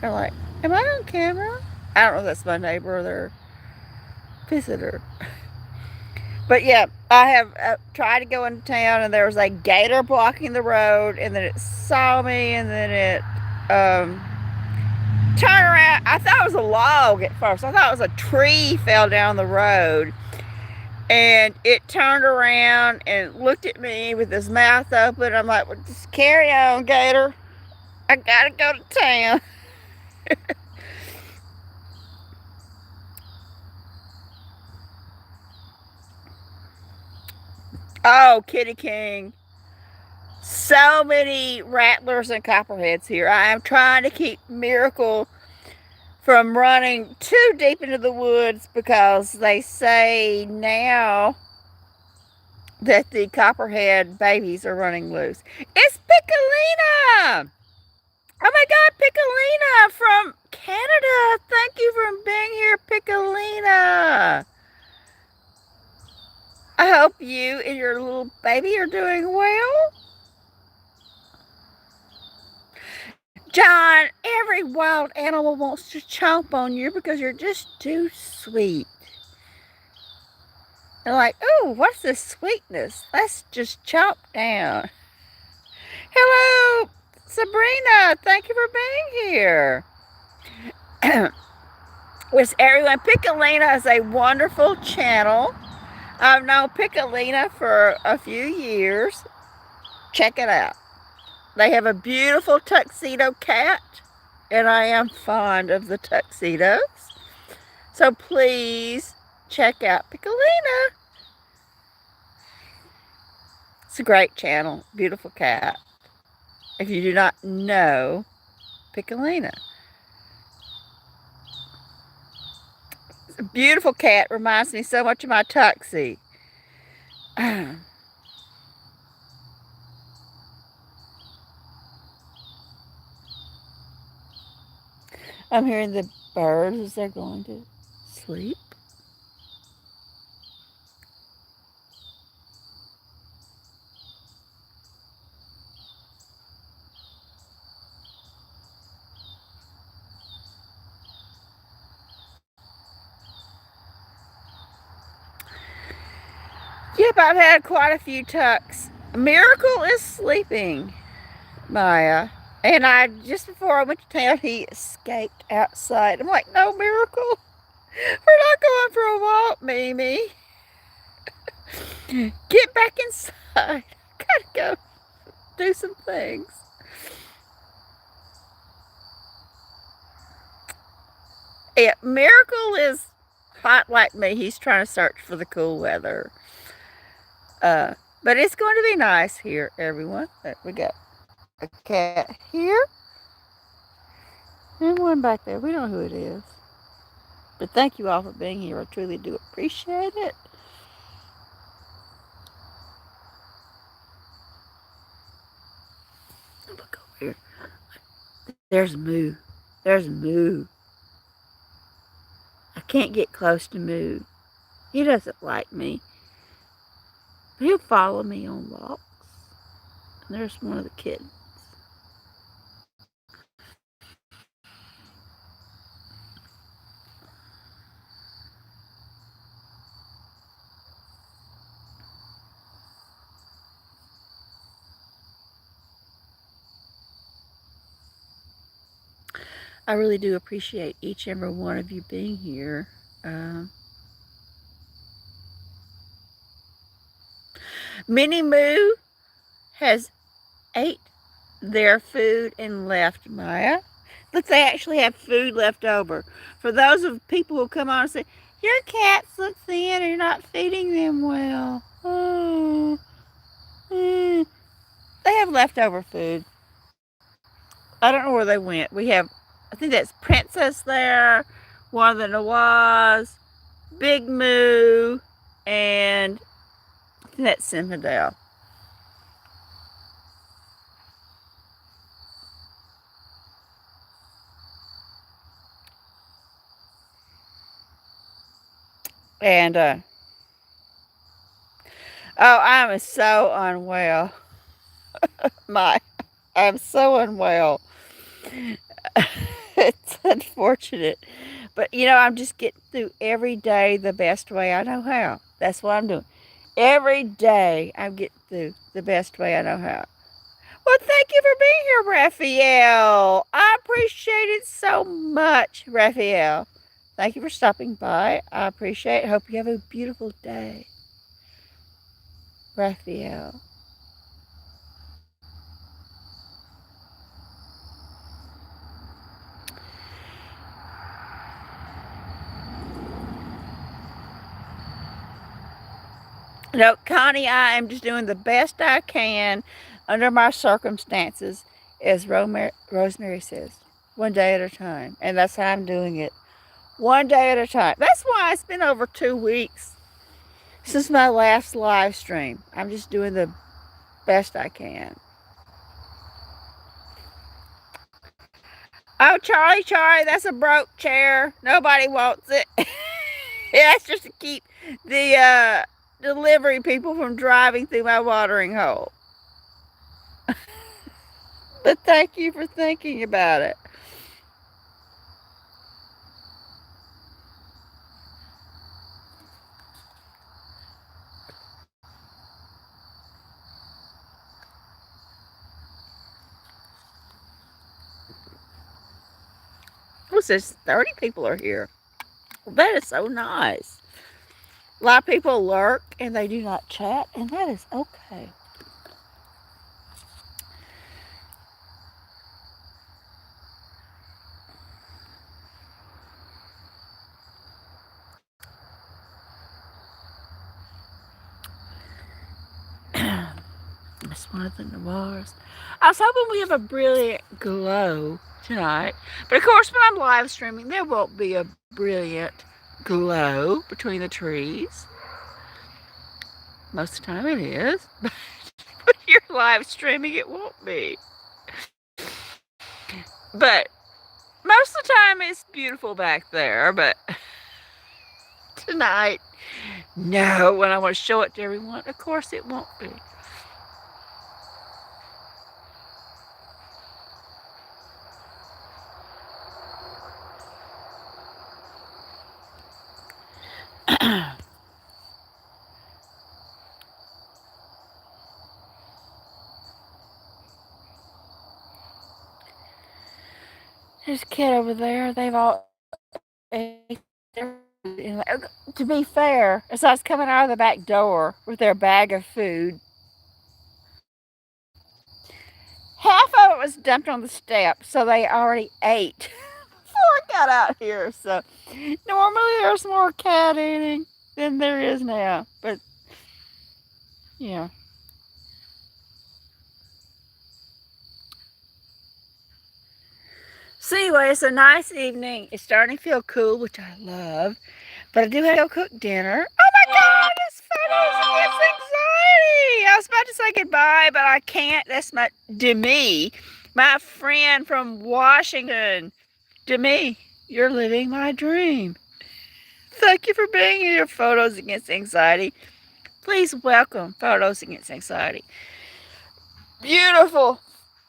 I'm like, am I on camera? I don't know if that's my neighbor or their visitor. But yeah, I have tried to go into town, and there was a gator blocking the road, and then it saw me, and then it turned around. I thought it was a log at first. I thought it was a tree fell down the road, and it turned around and looked at me with his mouth open. I'm like, well, just carry on, gator. I gotta go to town. Oh, Kitty King. So many rattlers and copperheads here. I am trying to keep Miracle from running too deep into the woods because they say now that the copperhead babies are running loose. It's Piccolina! Oh my God, Piccolina from Canada. Thank you for being here, Piccolina. I hope you and your little baby are doing well. John, every wild animal wants to chomp on you because you're just too sweet. They're like, oh, what's this sweetness? Let's just chomp down. Hello, Sabrina. Thank you for being here. With everyone, Piccolina is a wonderful channel. I've known Piccolina for a few years. Check it out. They have a beautiful tuxedo cat, and I am fond of the tuxedos. So please check out Piccolina. It's a great channel. Beautiful cat. If you do not know Piccolina. It's a beautiful cat. Reminds me so much of my tuxie. I'm hearing the birds as they're going to sleep. Yep, I've had quite a few tucks. Miracle is sleeping, Maya. And I just before I went to town, he escaped outside. I'm like, no, Miracle. We're not going for a walk, Mimi. Get back inside. Gotta go do some things. Yeah, Miracle is hot like me. He's trying to search for the cool weather. Uh, but it's going to be nice here, everyone. We got a cat here and one back there. We don't know who it is. But thank you all for being here. I truly do appreciate it. Look over here. There's Moo. There's Moo. I can't get close to Moo. He doesn't like me. But he'll follow me on walks. And there's one of the kittens. I really do appreciate each and every one of you being here. Um, Minnie Moo has ate their food and left, Maya. Look, they actually have food left over. For those of people who come on and say, your cats look thin and you're not feeding them well. Oh, they have leftover food. I don't know where they went. We have, I think that's Princess there, one of the Nawaz, Big Moo, and I think that's Zinfandel. And, oh, I'm so unwell. My, I'm so unwell. It's unfortunate. But, I'm just getting through every day the best way I know how. That's what I'm doing. Every day I'm getting through the best way I know how. Well, thank you for being here, Raphael. I appreciate it so much, Raphael. Thank you for stopping by. I appreciate it. Hope you have a beautiful day, Raphael. No, Connie, I am just doing the best I can under my circumstances, as Rosemary says, one day at a time. And that's how I'm doing it, one day at a time. That's why it's been over 2 weeks since my last live stream. I'm just doing the best I can. Oh, Charlie, Charlie, that's a broke chair. Nobody wants it. That's just to keep the delivery people from driving through my watering hole. But thank you for thinking about it. What's this? 30 people are here. Well, that is so nice. A lot of people lurk and they do not chat, and that is okay. That's one of the noirs. I was hoping we have a brilliant glow tonight. But of course, when I'm live streaming, there won't be a brilliant glow between the trees. Most of the time it is. But when you're live streaming, it won't be. But most of the time it's beautiful back there. But tonight, no, when I want to show it to everyone, of course it won't be. There's a kid over there. They've all ate their food. To be fair, as I was coming out of the back door with their bag of food, half of it was dumped on the step, so they already ate before I got out here. So normally there's more cat eating than there is now. But yeah. So anyway, it's a nice evening. It's starting to feel cool, which I love. But I do have to go cook dinner. Oh my God, this photos gets anxiety. I was about to say goodbye, but I can't. That's my Demi, my friend from Washington. Demi, you're living my dream. Thank you for being here, Photos Against Anxiety. Please welcome Photos Against Anxiety. Beautiful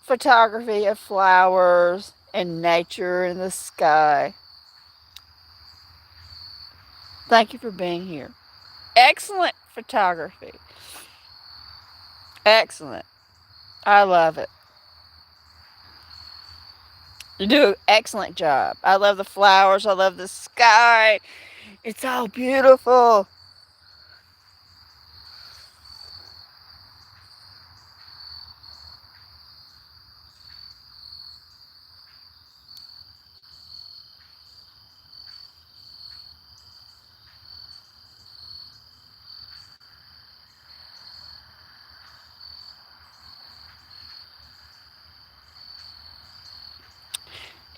photography of flowers and nature and the sky. Thank you for being here. Excellent photography. Excellent. I love it. You do an excellent job. I love the flowers. I love the sky. It's all beautiful.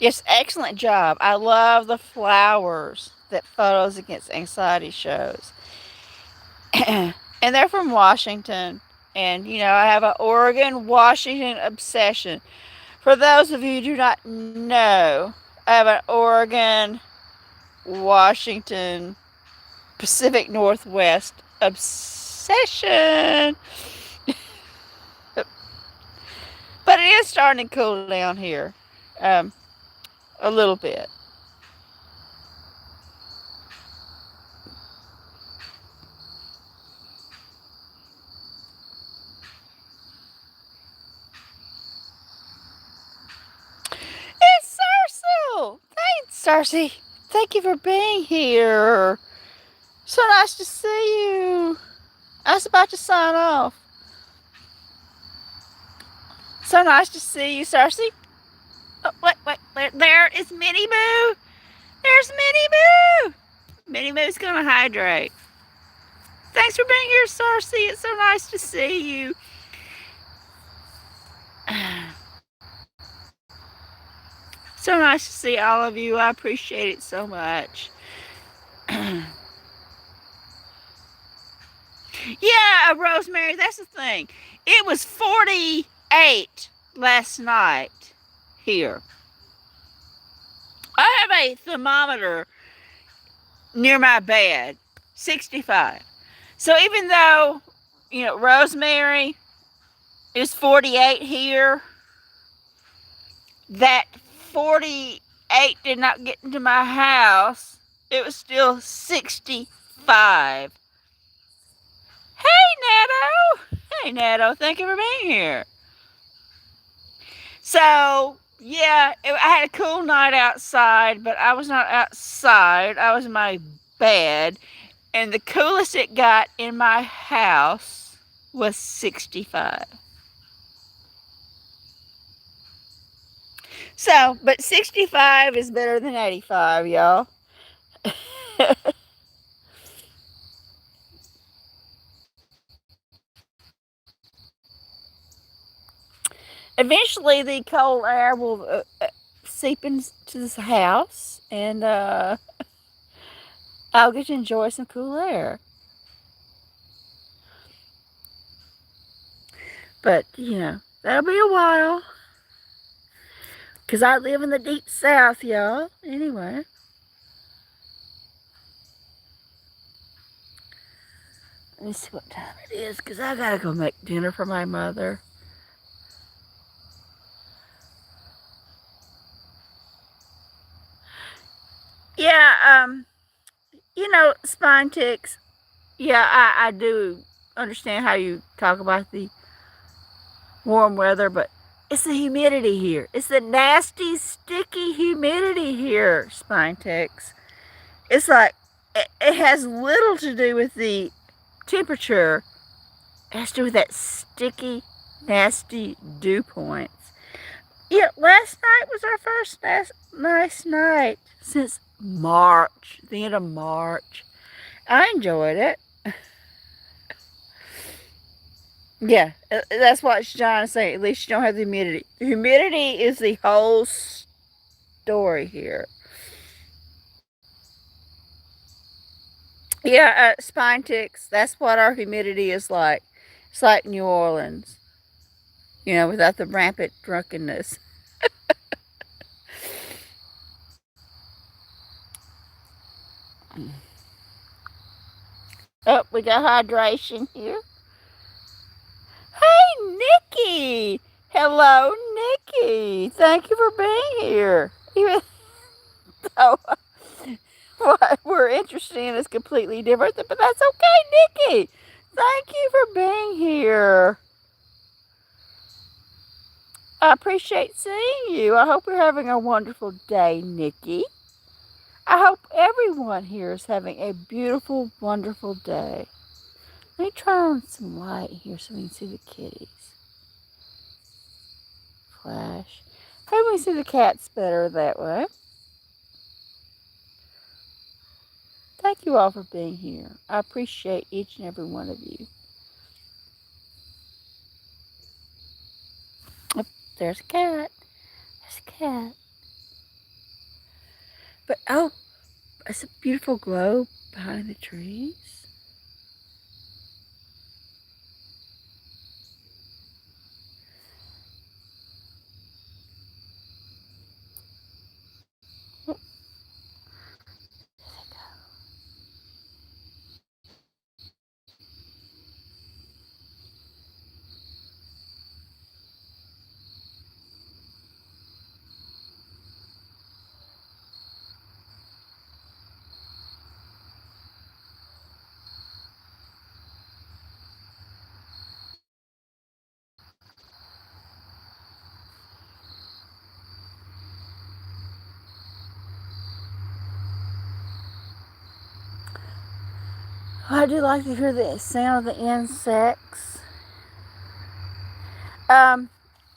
Yes, excellent job. I love the flowers that Photos Against Anxiety shows. And they're from Washington. And, I have an Oregon, Washington obsession. For those of you who do not know, I have an Oregon, Washington, Pacific Northwest obsession. But it is starting to cool down here um, a little bit. It's Sarcel! Thanks, Sarcy. Thank you for being here. So nice to see you. I was about to sign off. So nice to see you, Sarcy. Oh, wait. There is Minnie Moo. There's Minnie Moo. Minnie Moo's going to hydrate. Thanks for being here, Sarcy. It's so nice to see you. So nice to see all of you. I appreciate it so much. Yeah, Rosemary, that's the thing. It was 48 last night here. I have a thermometer near my bed, 65. So even though, Rosemary is 48 here, that 48 did not get into my house. It was still 65. Hey, Nato. Thank you for being here. So, yeah, I had a cool night outside, but I was not outside. I was in my bed. And the coolest it got in my house was 65. So, but 65 is better than 85, y'all. Eventually, the cold air will seep into this house, and I'll get to enjoy some cool air. But, that'll be a while. Because I live in the deep south, y'all. Anyway. Let me see what time it is, because I got to go make dinner for my mother. Yeah, spine ticks. Yeah, I do understand how you talk about the warm weather, but it's the humidity here. It's the nasty, sticky humidity here, spine ticks. It's like, it has little to do with the temperature. It has to do with that sticky, nasty dew points. Yeah, last night was our first nice night since March, the end of March. I enjoyed it. Yeah, that's what she's trying to say. At least you don't have the humidity. The humidity is the whole story here. Yeah, spine ticks. That's what our humidity is like. It's like New Orleans, without the rampant drunkenness. Oh, we got hydration here. Hey, Nikki! Hello, Nikki! Thank you for being here. Even though what we're interested in is completely different, but that's okay, Nikki! Thank you for being here. I appreciate seeing you. I hope you're having a wonderful day, Nikki. I hope everyone here is having a beautiful, wonderful day. Let me turn on some light here so we can see the kitties. Flash. Maybe we can see the cats better that way. Thank you all for being here. I appreciate each and every one of you. Oh, there's a cat. There's a cat. But oh, it's a beautiful globe behind the trees. I do like to hear the sound of the insects. Um,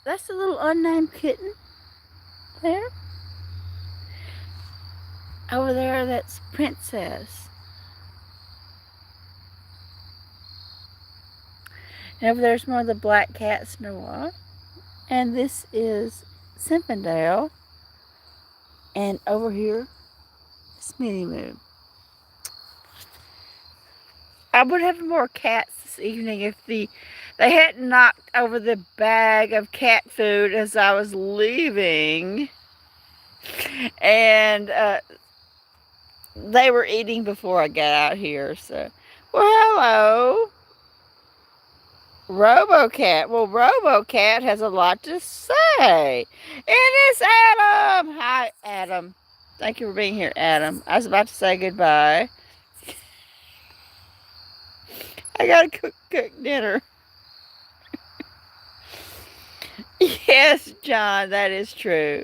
that's a little unnamed kitten there. Over there, that's Princess. And over there's more of the black cats, Noah. And this is Zinfandel. And over here, Smitty Moo. I would have more cats this evening if they hadn't knocked over the bag of cat food as I was leaving. And they were eating before I got out here. So, well, hello, RoboCat. Well, RoboCat has a lot to say. And it's Adam. Hi, Adam. Thank you for being here, Adam. I was about to say goodbye. I gotta cook dinner. Yes, John, that is true.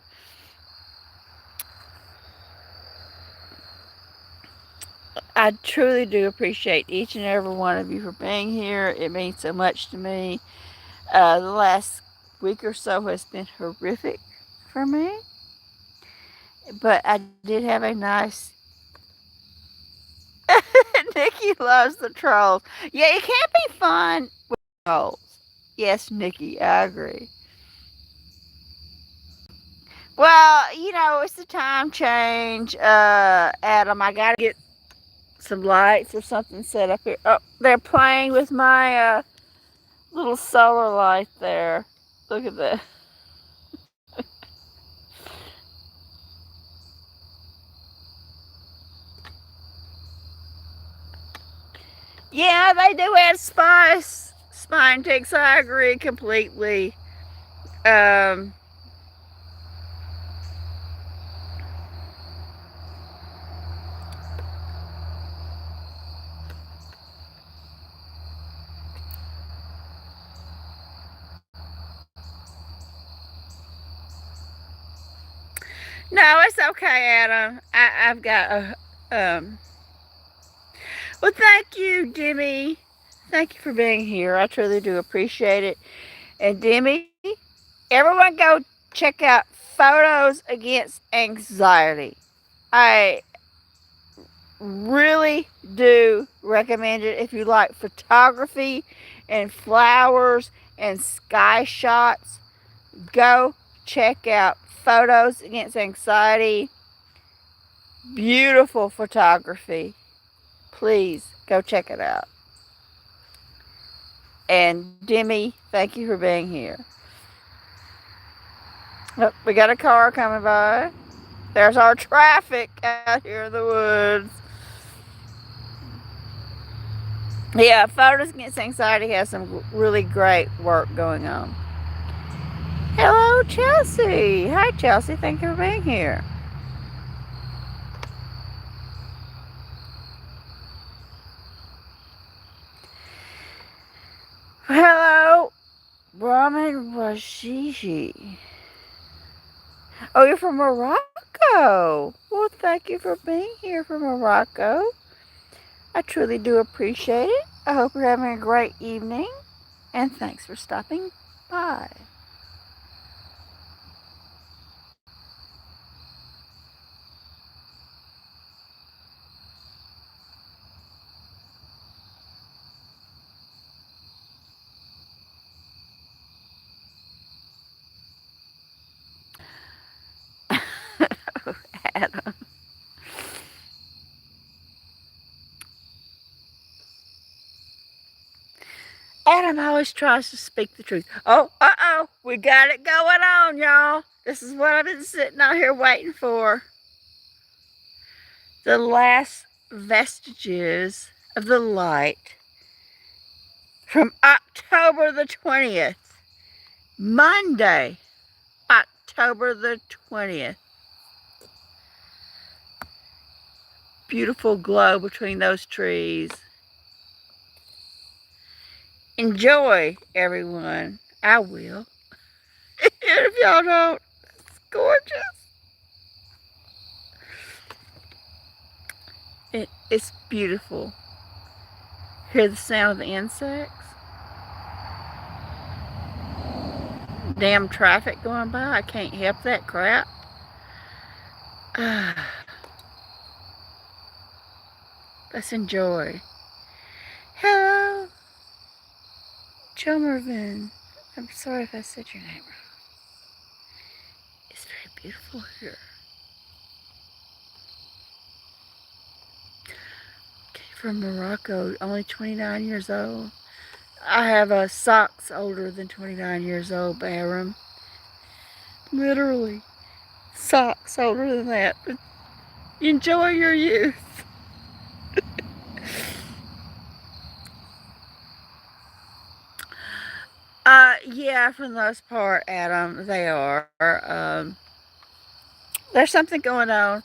I truly do appreciate each and every one of you for being here. It means so much to me. The last week or so has been horrific for me, but I did have a nice. Nikki loves the trolls. Yeah, it can't be fun with trolls. Yes, Nikki, I agree. Well, it's the time change, Adam. I gotta get some lights or something set up here. Oh, they're playing with my little solar light there. Look at that. Yeah, they do add spice. Spine ticks, I agree completely. Um, no, it's okay, Adam. I've got a. Well, thank you, Demi. Thank you for being here. I truly do appreciate it. And Demi, everyone go check out Photos Against Anxiety. I really do recommend it if you like photography and flowers and sky shots. Go check out Photos Against Anxiety. Beautiful photography. Please go check it out. And Demi, thank you for being here. Oh, we got a car coming by. There's our traffic out here in the woods. Yeah, Photos Against Anxiety has some really great work going on. Hello, Chelsea. Hi, Chelsea. Thank you for being here. Hello, Ramen Rajihi. Oh, you're from Morocco. Well, thank you for being here from Morocco. I truly do appreciate it. I hope you're having a great evening. And thanks for stopping by. Adam. Adam always tries to speak the truth. Oh, uh-oh. We got it going on, y'all. This is what I've been sitting out here waiting for. The last vestiges of the light from October the 20th. Monday, October the 20th. Beautiful glow between those trees. Enjoy, everyone. I will. If y'all don't, it's gorgeous. It's beautiful. Hear the sound of the insects? Damn traffic going by. I can't help that crap. Let's enjoy. Hello, Joe Mervin. I'm sorry if I said your name wrong. It's very beautiful here. Okay, from Morocco, only 29 years old. I have socks older than 29 years old, Barum. Literally, socks older than that. But enjoy your youth. Yeah, for the most part, Adam, they are. There's something going on,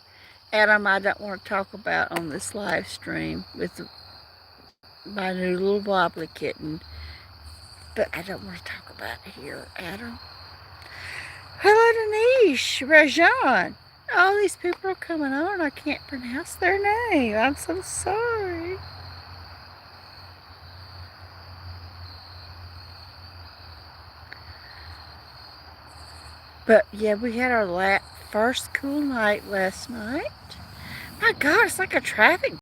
Adam, I don't want to talk about on this live stream with my new little wobbly kitten, but I don't want to talk about it here, Adam. Hello, Denise, Rajan. All these people are coming on. I can't pronounce their name. I'm so sorry. But yeah, we had our first cool night last night. My God, it's like a traffic